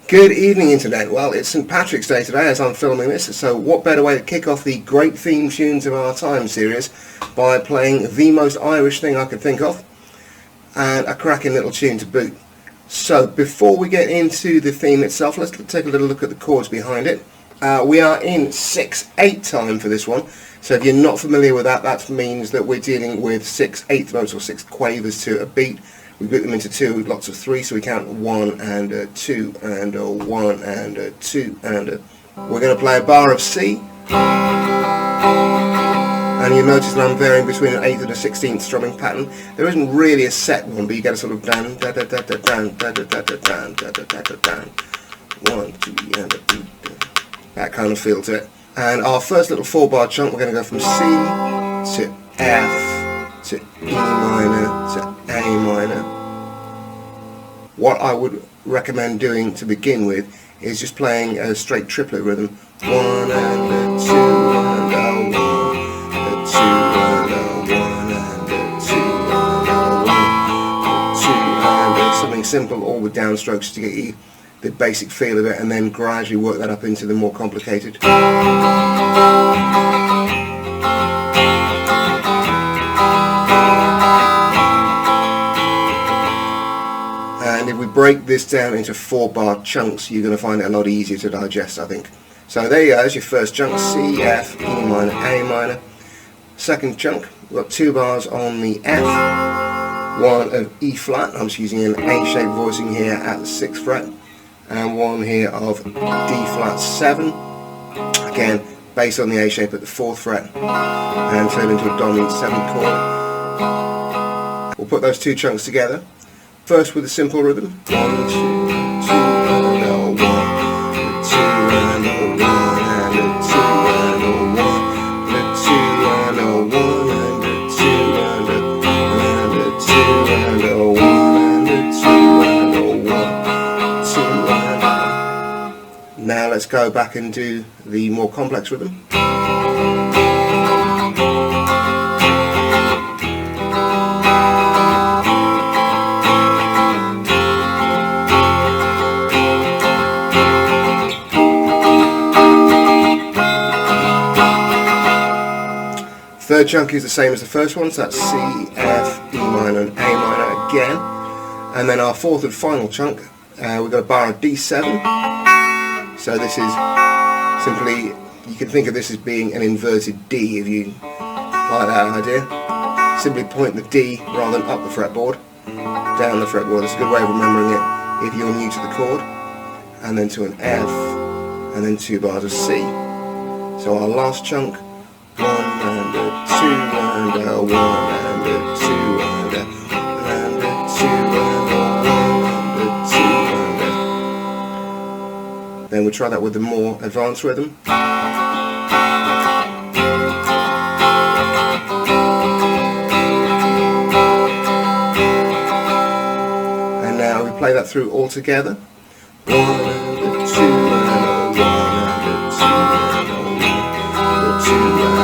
Good evening, Internet. Well, it's St. Patrick's Day today as I'm filming this, so what better way to kick off the great theme tunes of our time series by playing the most Irish thing I could think of, and a cracking little tune to boot. So before we get into the theme itself, let's take a little look at the chords behind it. We are in 6/8 time for this one, so if you're not familiar with that, that means that we're dealing with 6/8 notes or 6 quavers to a beat. We put them into two, lots of three, so we count 1 and 2 and 1 and 2 and we're going to play a bar of C, and you'll notice that I'm varying between an 8th and a 16th strumming pattern. There isn't really a set one, but you get a sort of dan da da da da dan da da da da dan da da da da dan 1, 2 and that kind of feel to it. And our first little 4-bar chunk, we're going to go from C to F to E minor to A minor. What I would recommend doing to begin with is just playing a straight triplet rhythm. 1 and a 2 and a 1, a 2 and a 1 and a 2 and a 1, a 2 and a, something simple, all with downstrokes to get you the basic feel of it, and then gradually work that up into the more complicated. And if we break this down into 4-bar chunks, you're going to find it a lot easier to digest, I think. So there you go, there's your first chunk, C, F, E minor, A minor. Second chunk, we've got 2 bars on the F, 1 of E flat, I'm just using an A-shaped voicing here at the 6th fret, and 1 here of D flat 7, again based on the A shape at the 4th fret, and turn into a dominant 7th chord. We'll put those two chunks together. First with a simple rhythm, 1, 2, 2 and a 1, a 2 and a 1 and a 2 and a 1, a 2 and a 1 and a 2 and a 2 and a 1 and a 2 and a 1, 2 and a. Now let's go back and do the more complex rhythm. Third chunk is the same as the first one, so that's C, F, E minor and A minor again. And then our fourth and final chunk, we've got a bar of D7. So this is simply, you can think of this as being an inverted D if you like that idea. Simply point the D rather than up the fretboard, down the fretboard. That's a good way of remembering it if you're new to the chord. And then to an F, and then 2 bars of C. So our last chunk, 1 and a 2 and a 1 and a 2 and a 2 and a 1 and a 2 and a. Then we'll try that with the more advanced rhythm. And now we play that through all together. 1 and a 2 and a 1 and a 2 and a 1 and a 2 and a 1 and a 2 and a.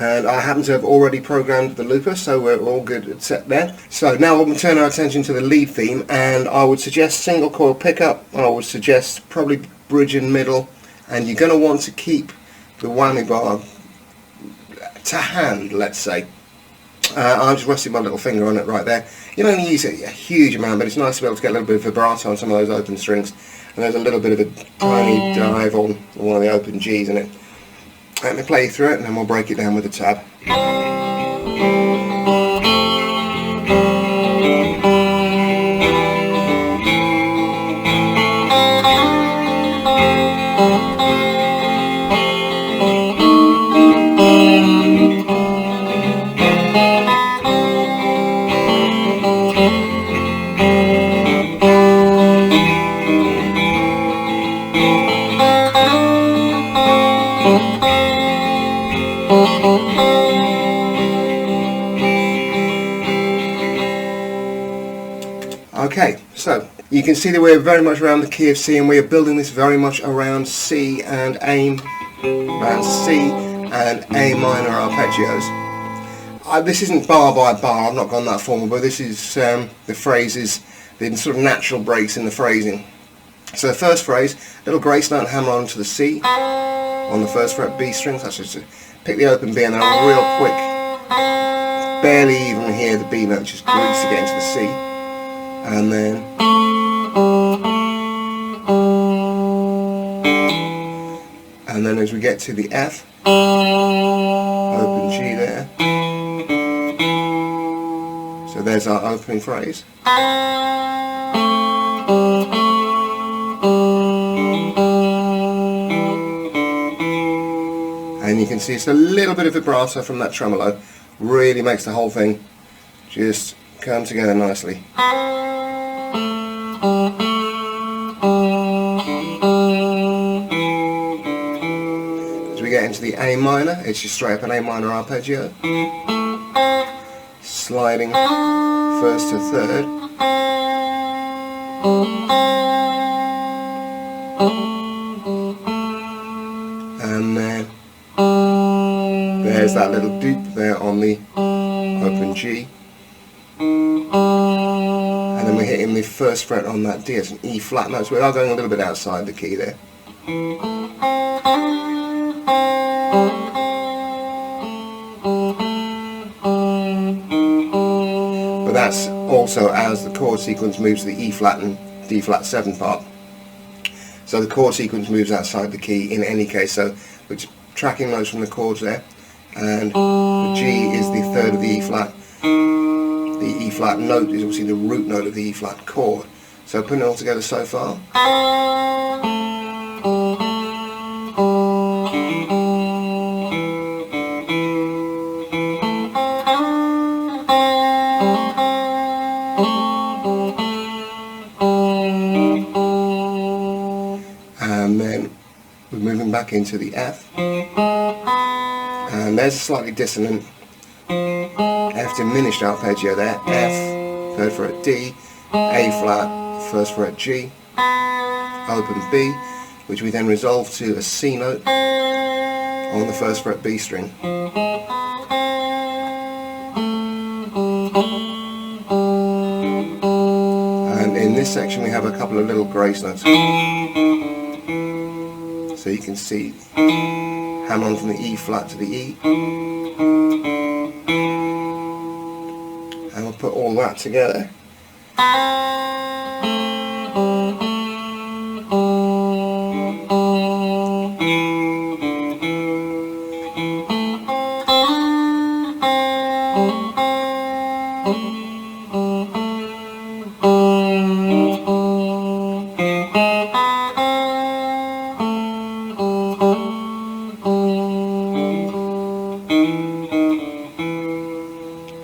And I happen to have already programmed the looper, so we're all good set there. So now we'll turn our attention to the lead theme, and I would suggest single coil pickup. I would suggest probably bridge and middle, and you're going to want to keep the whammy bar to hand, let's say. I'm just resting my little finger on it right there. You don't use it a huge amount, but it's nice to be able to get a little bit of vibrato on some of those open strings, and there's a little bit of a tiny dive on one of the open G's in it. Let me play you through it, and then we'll break it down with a tab. Okay, so you can see that we're very much around the key of C, and we are building this very much around C and A, around C and A minor arpeggios. This isn't bar by bar, I've not gone that formal, but this is the phrases, the sort of natural breaks in the phrasing. So the first phrase, little grace note, hammer onto the C on the first fret B string, so just pick the open B and then real quick, barely even hear the B note, just grease to get into the C, and then as we get to the F, open G there. So there's our opening phrase. And you can see it's a little bit of vibrato from that tremolo, really makes the whole thing just come together nicely. As we get into the A minor, it's just straight up an A minor arpeggio, sliding first to third, and then there's that little dupe there on the open G, and then we're hitting the first fret on that D. It's an E flat note, so we are going a little bit outside the key there. But that's also as the chord sequence moves to the E flat and D flat 7 part. So the chord sequence moves outside the key in any case, so we're just tracking those from the chords there. And the G is the third of the E flat. The E flat note is obviously the root note of the E flat chord. So putting it all together so far. And then we're moving back into the F. And there's a slightly dissonant F diminished arpeggio there. F, third fret D, A flat, first fret G, open B, which we then resolve to a C note on the first fret B string. And in this section we have a couple of little grace notes. So you can see hammer on from the E flat to the E, and we'll put all that together.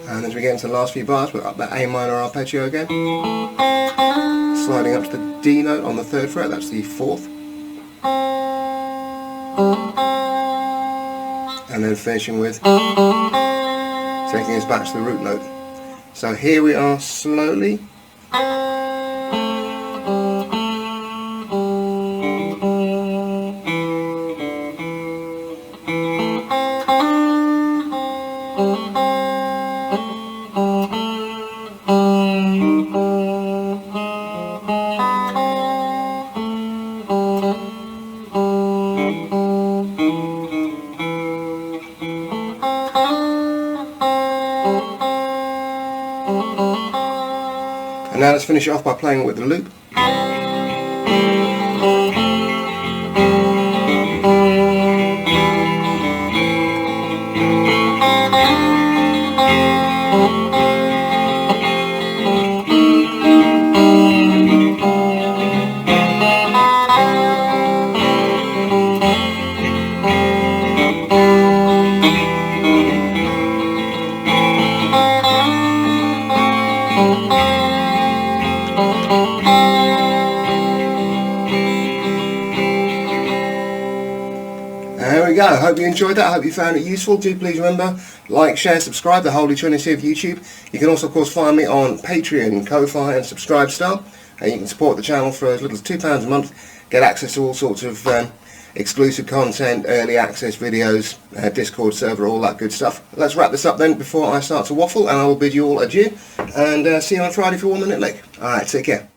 And as we get into the last few bars, we're up that A minor arpeggio again, sliding up to the D note on the third fret, that's the fourth, and then finishing with taking us back to the root note. So here we are slowly. And now let's finish it off by playing with the loop. hope you enjoyed that. I hope you found it useful. Do please remember, like, share, subscribe, the Holy Trinity of YouTube. You can also, of course, find me on Patreon, Ko-Fi and Subscribestar. And you can support the channel for as little as £2 a month. Get access to all sorts of exclusive content, early access videos, Discord server, all that good stuff. Let's wrap this up then before I start to waffle, and I will bid you all adieu. And see you on Friday for 1 Minute Lick. Alright, take care.